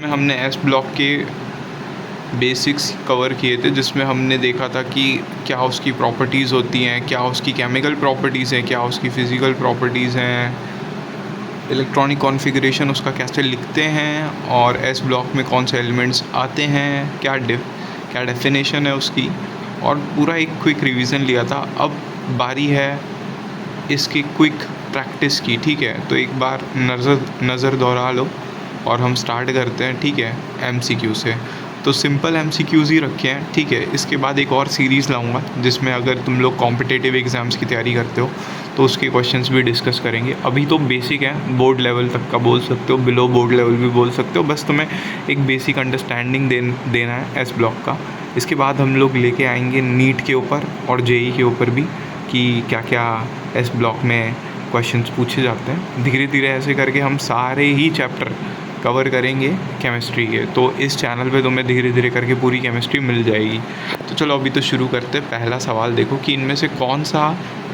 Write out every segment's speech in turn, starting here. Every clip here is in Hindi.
हमने एस ब्लॉक के बेसिक्स कवर किए थे, जिसमें हमने देखा था कि क्या उसकी प्रॉपर्टीज़ होती हैं, क्या उसकी केमिकल प्रॉपर्टीज़ हैं, क्या उसकी फ़िज़िकल प्रॉपर्टीज़ हैं, इलेक्ट्रॉनिक कॉन्फ़िगरेशन उसका कैसे लिखते हैं, और एस ब्लॉक में कौन से एलिमेंट्स आते हैं, क्या डेफिनेशन है उसकी, और पूरा एक क्विक रिवीजन लिया था। अब बारी है इसकी क्विक प्रैक्टिस की, ठीक है। तो एक बार नज़र दोहरा लो और हम स्टार्ट करते हैं, ठीक है, एमसीक्यू से। तो सिंपल एमसीक्यूज़ ही रखे हैं, ठीक है। इसके बाद एक और सीरीज़ लाऊंगा जिसमें अगर तुम लोग कॉम्पिटिटिव एग्ज़ाम्स की तैयारी करते हो तो उसके क्वेश्चंस भी डिस्कस करेंगे। अभी तो बेसिक है, बोर्ड लेवल तक का बोल सकते हो, बिलो बोर्ड लेवल भी बोल सकते हो, बस तुम्हें एक बेसिक अंडरस्टैंडिंग देना है एस ब्लॉक का। इसके बाद हम लोग लेके आएंगे नीट के ऊपर और जेई के ऊपर भी कि क्या क्या एस ब्लॉक में क्वेश्चंस पूछे जाते हैं। धीरे धीरे ऐसे करके हम सारे ही चैप्टर कवर करेंगे केमिस्ट्री के। तो इस चैनल पे तुम्हें धीरे धीरे करके पूरी केमिस्ट्री मिल जाएगी। तो चलो अभी तो शुरू करते हैं। पहला सवाल देखो कि इनमें से कौन सा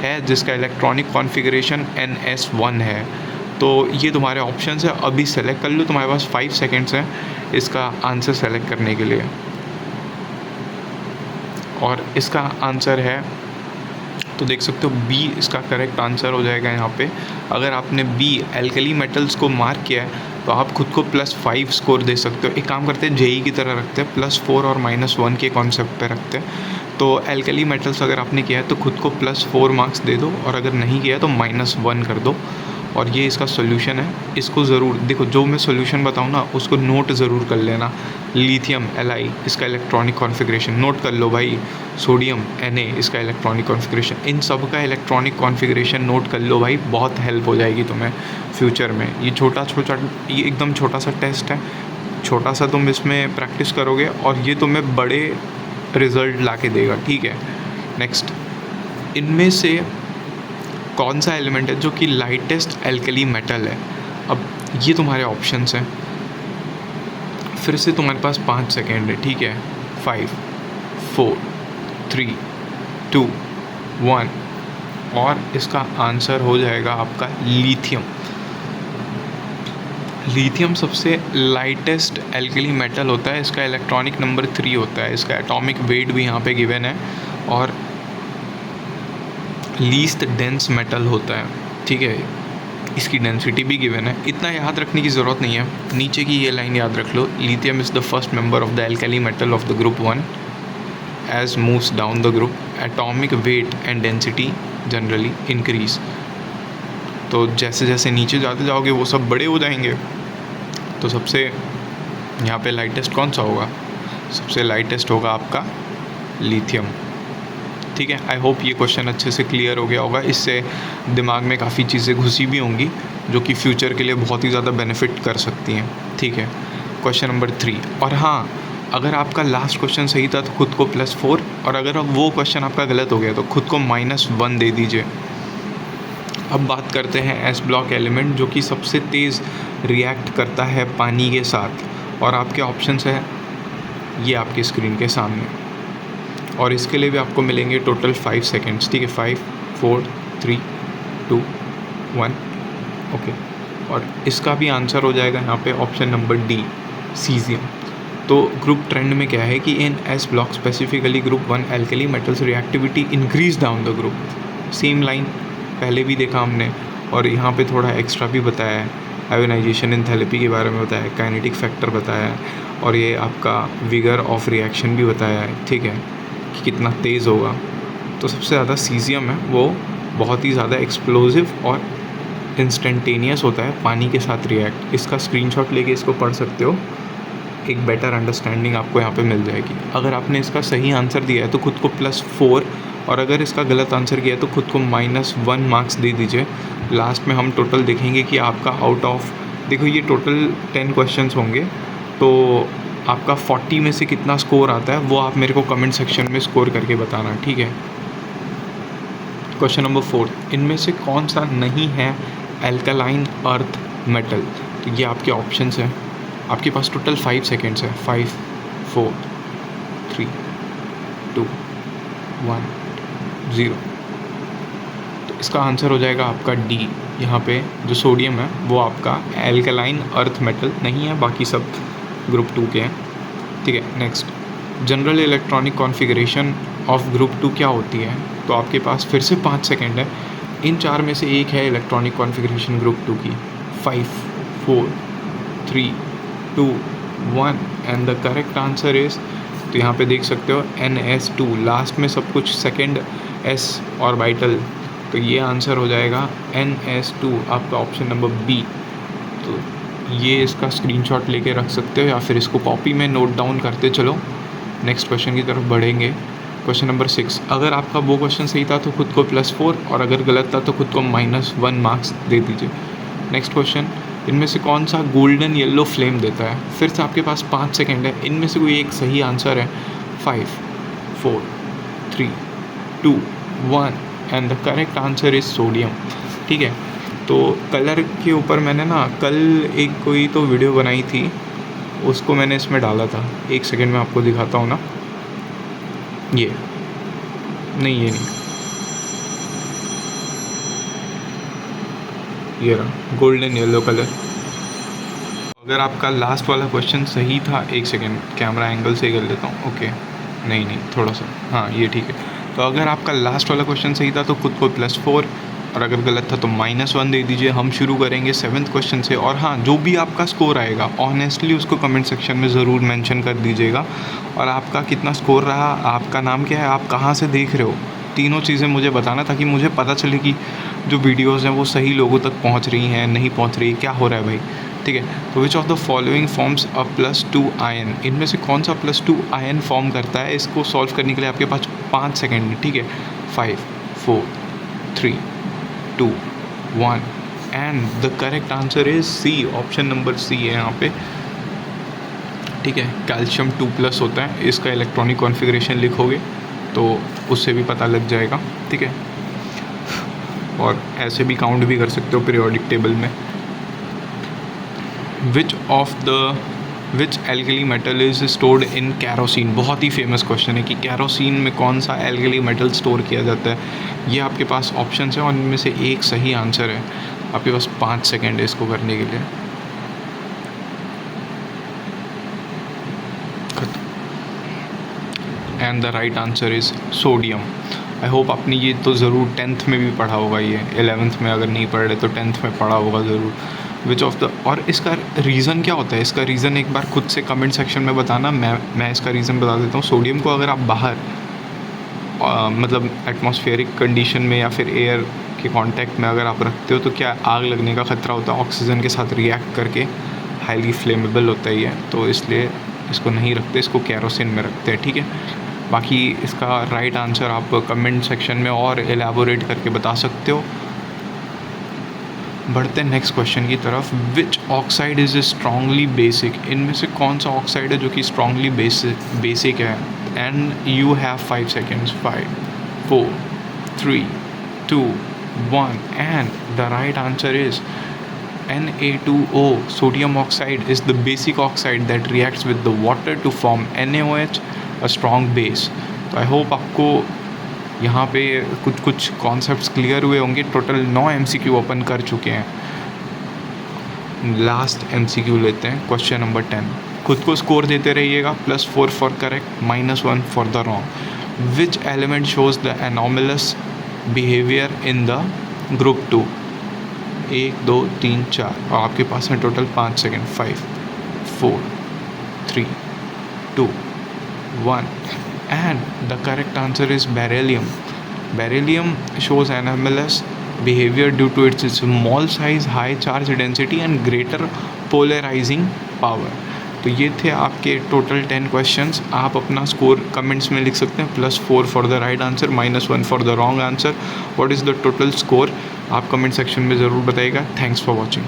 है जिसका इलेक्ट्रॉनिक कॉन्फ़िगरेशन NS1 है। तो ये तुम्हारे ऑप्शंस है, अभी सेलेक्ट कर लो। तुम्हारे पास 5 सेकेंड्स हैं इसका आंसर सेलेक्ट करने के लिए। और इसका आंसर है, तो देख सकते हो बी इसका करेक्ट आंसर हो जाएगा यहाँ पे। अगर आपने बी एल्कली मेटल्स को मार्क किया है तो आप खुद को +5 स्कोर दे सकते हो। एक काम करते हैं, जेई की तरह रखते हैं, +4 और -1 के कॉन्सेप्ट पे रखते हैं। तो एल्कली मेटल्स अगर आपने किया है तो खुद को +4 मार्क्स दे दो, और अगर नहीं किया है तो -1 कर दो। और ये इसका सोल्यूशन है, इसको ज़रूर देखो। जो मैं सोल्यूशन बताऊँ ना उसको नोट ज़रूर कर लेना। लिथियम Li इसका इलेक्ट्रॉनिक कॉन्फ़िगरेशन नोट कर लो भाई। सोडियम Na इसका इलेक्ट्रॉनिक कॉन्फ़िगरेशन, इन सब का इलेक्ट्रॉनिक कॉन्फ़िगरेशन नोट कर लो भाई, बहुत हेल्प हो जाएगी तुम्हें फ्यूचर में। ये ये एकदम छोटा सा टेस्ट है, छोटा सा तुम इसमें प्रैक्टिस करोगे और ये तुम्हें बड़े रिज़ल्ट ला के देगा, ठीक है। नेक्स्ट, इनमें से कौन सा एलिमेंट है जो कि लाइटेस्ट एल्कली मेटल है। अब ये तुम्हारे ऑप्शंस हैं। फिर से तुम्हारे पास 5 सेकेंड है, ठीक है। 5 4 3 2 1, और इसका आंसर हो जाएगा आपका लिथियम। लिथियम सबसे लाइटेस्ट एल्कली मेटल होता है, इसका इलेक्ट्रॉनिक नंबर 3 होता है, इसका एटॉमिक वेट भी यहाँ पे गिवन है, और लीस्ट डेंस मेटल होता है, ठीक है। इसकी डेंसिटी भी गिवन है, इतना याद रखने की ज़रूरत नहीं है। नीचे की ये लाइन याद रख लो, lithium is the first member of the alkali metal of the group 1 as moves down the group, atomic weight and density generally increase. तो जैसे जैसे नीचे जाते जाओगे वो सब बड़े हो जाएंगे। तो सबसे यहाँ पे लाइटेस्ट कौन सा होगा? सबसे लाइटेस्ट होगा आपका लिथियम, ठीक है। आई होप ये क्वेश्चन अच्छे से क्लियर हो गया होगा। इससे दिमाग में काफ़ी चीज़ें घुसी भी होंगी जो कि फ्यूचर के लिए बहुत ही ज़्यादा बेनिफिट कर सकती हैं, ठीक है। क्वेश्चन नंबर 3, और हाँ, अगर आपका लास्ट क्वेश्चन सही था तो खुद को +4, और अगर अब वो क्वेश्चन आपका गलत हो गया तो खुद को -1 दे दीजिए। अब बात करते हैं एस ब्लॉक एलिमेंट जो कि सबसे तेज़ रिएक्ट करता है पानी के साथ, और आपके ऑप्शंस है ये आपकी स्क्रीन के सामने, और इसके लिए भी आपको मिलेंगे टोटल 5 सेकेंड्स, ठीक है। 5 4 3 2 1, ओके। और इसका भी आंसर हो जाएगा यहाँ पे ऑप्शन नंबर डी, सीजियम। तो ग्रुप ट्रेंड में क्या है कि in s block specifically group 1 alkali metals reactivity increase down the group. Same line पहले भी देखा हमने, और यहाँ पे थोड़ा एक्स्ट्रा भी बताया है, आयोनाइजेशन एंथैल्पी के बारे में बताया है, काइनेटिक फैक्टर बताया है, और ये आपका विगर ऑफ रिएक्शन भी बताया है, ठीक है, कि कितना तेज़ होगा। तो सबसे ज़्यादा सीजियम है, वो बहुत ही ज़्यादा एक्सप्लोजिव और इंस्टेंटेनियस होता है पानी के साथ रिएक्ट। इसका स्क्रीनशॉट लेके इसको पढ़ सकते हो, एक बेटर अंडरस्टैंडिंग आपको यहाँ पे मिल जाएगी। अगर आपने इसका सही आंसर दिया है तो खुद को +4, और अगर इसका गलत आंसर किया है तो खुद को -1 मार्क्स दे दीजिए। लास्ट में हम टोटल देखेंगे कि आपका आउट ऑफ, देखो ये टोटल 10 क्वेश्चंस होंगे, तो आपका 40 में से कितना स्कोर आता है वो आप मेरे को कमेंट सेक्शन में स्कोर करके बताना, ठीक है। क्वेश्चन नंबर 4, इनमें से कौन सा नहीं है एल्कलाइन अर्थ मेटल। तो ये आपके ऑप्शंस हैं, आपके पास टोटल 5 सेकेंड्स है। 5 4 3 2 1 0। तो इसका आंसर हो जाएगा आपका डी। यहाँ पे जो सोडियम है वो आपका एल्कलाइन अर्थ मेटल नहीं है, बाकी सब ग्रुप 2 के हैं, ठीक है। Next, general electronic configuration of group 2 क्या होती है? तो आपके पास फिर से 5 सेकेंड है। इन 4 में से एक है इलेक्ट्रॉनिक कॉन्फ़िगरेशन ग्रुप 2 की। 5 4 3 2 1 and the correct answer is, तो यहाँ पे देख सकते हो NS2, लास्ट में सब कुछ सेकेंड S ऑर्बिटल, तो ये आंसर हो जाएगा NS2, आपका ऑप्शन नंबर बी। तो ये इसका स्क्रीनशॉट लेके रख सकते हो या फिर इसको कॉपी में नोट डाउन करते चलो। नेक्स्ट क्वेश्चन की तरफ बढ़ेंगे। क्वेश्चन नंबर 6, अगर आपका वो क्वेश्चन सही था तो खुद को +4 और अगर गलत था तो खुद को -1 मार्क्स दे दीजिए। नेक्स्ट क्वेश्चन, इनमें से कौन सा गोल्डन येलो फ्लेम देता है? फिर से आपके पास 5 सेकेंड है, इनमें से कोई एक सही आंसर है। 5 4 3 2 1 and the correct answer is sodium, ठीक है। तो कलर के ऊपर मैंने ना कल एक कोई तो वीडियो बनाई थी, उसको मैंने इसमें डाला था। एक सेकेंड में आपको दिखाता हूँ ना, ये नहीं, ये नहीं, ये रहा गोल्डन येलो कलर। अगर आपका लास्ट वाला क्वेश्चन सही था, एक सेकेंड कैमरा एंगल से कर लेता हूँ, ओके, नहीं थोड़ा सा, हाँ ये ठीक है। तो अगर आपका लास्ट वाला क्वेश्चन सही था तो खुद को +4 और अगर गलत था तो -1 दे दीजिए। हम शुरू करेंगे 7th क्वेश्चन से, और हाँ, जो भी आपका स्कोर आएगा ऑनेस्टली उसको कमेंट सेक्शन में ज़रूर मेंशन कर दीजिएगा। और आपका कितना स्कोर रहा, आपका नाम क्या है, आप कहाँ से देख रहे हो, तीनों चीज़ें मुझे बताना, ताकि मुझे पता चले कि जो वीडियोज़ हैं वो सही लोगों तक पहुँच रही हैं, नहीं पहुँच रही, क्या हो रहा है भाई, ठीक है। तो which of the following forms a +2 ion, इनमें से कौन सा +2 आयन फॉर्म करता है? इसको सॉल्व करने के लिए आपके पास 5 सेकेंड है, ठीक है। 5 4 3 2 1 and the correct answer is C, option number C है यहाँ पे, ठीक है। कैल्शियम 2+ होता है, इसका इलेक्ट्रॉनिक कॉन्फ़िगरेशन लिखोगे तो उससे भी पता लग जाएगा, ठीक है। और ऐसे भी काउंट भी कर सकते हो पीरियोडिक टेबल में। Which alkali metal is stored in kerosene, बहुत ही फेमस क्वेश्चन है कि कैरोसिन में कौन सा एल्कली मेटल स्टोर किया जाता है। ये आपके पास ऑप्शन है और इनमें से एक सही आंसर है। आपके पास 5 सेकेंड है इसको करने के लिए। And the right answer is sodium. I hope आपने ये तो ज़रूर 10th में भी पढ़ा होगा, ये 11th में अगर नहीं पढ़ रहे तो 10th में पढ़ा होगा ज़रूर। विच ऑफ द, और इसका रीज़न क्या होता है, इसका रीज़न एक बार खुद से कमेंट सेक्शन में बताना, मैं इसका रीज़न बता देता हूँ। सोडियम को अगर आप बाहर मतलब एटमॉस्फेरिक कंडीशन में या फिर एयर के कांटेक्ट में अगर आप रखते हो तो क्या आग लगने का ख़तरा होता है, ऑक्सीजन के साथ रिएक्ट करके हाईली फ्लेमेबल होता ही है, तो इसलिए इसको नहीं रखते, इसको कैरोसिन में रखते हैं, ठीक है। बाकी इसका राइट आंसर आप कमेंट सेक्शन में और एलैबोरेट करके बता सकते हो। बढ़ते हैं नेक्स्ट क्वेश्चन की तरफ। विच ऑक्साइड इज़ स्ट्रांगली बेसिक, इनमें से कौन सा ऑक्साइड है जो कि स्ट्रांगली बेसिक है? And you have 5 seconds. 5 4 3 2 1 and the right answer is Na2O. sodium oxide is the basic oxide that reacts with the water to form NaOH, a strong base. तो आई होप आपको यहाँ पे कुछ कॉन्सेप्ट्स क्लियर हुए होंगे। टोटल 9 MCQ ओपन कर चुके हैं। लास्ट MCQ लेते हैं, क्वेश्चन नंबर 10। खुद को स्कोर देते रहिएगा, +4 for correct, -1 for the wrong. Which element shows the anomalous behaviour in the group 2? 1 2 3 4 और आपके पास है total 5 second. 5 4 3 2 1 and the correct answer is beryllium. Beryllium shows anomalous behavior due to its small size, high charge density and greater polarizing power. तो ये थे आपके टोटल 10 क्वेश्चंस। आप अपना स्कोर कमेंट्स में लिख सकते हैं, +4 for the right answer, -1 for the wrong answer. What is the total score आप कमेंट सेक्शन में ज़रूर बताइएगा। Thanks for watching.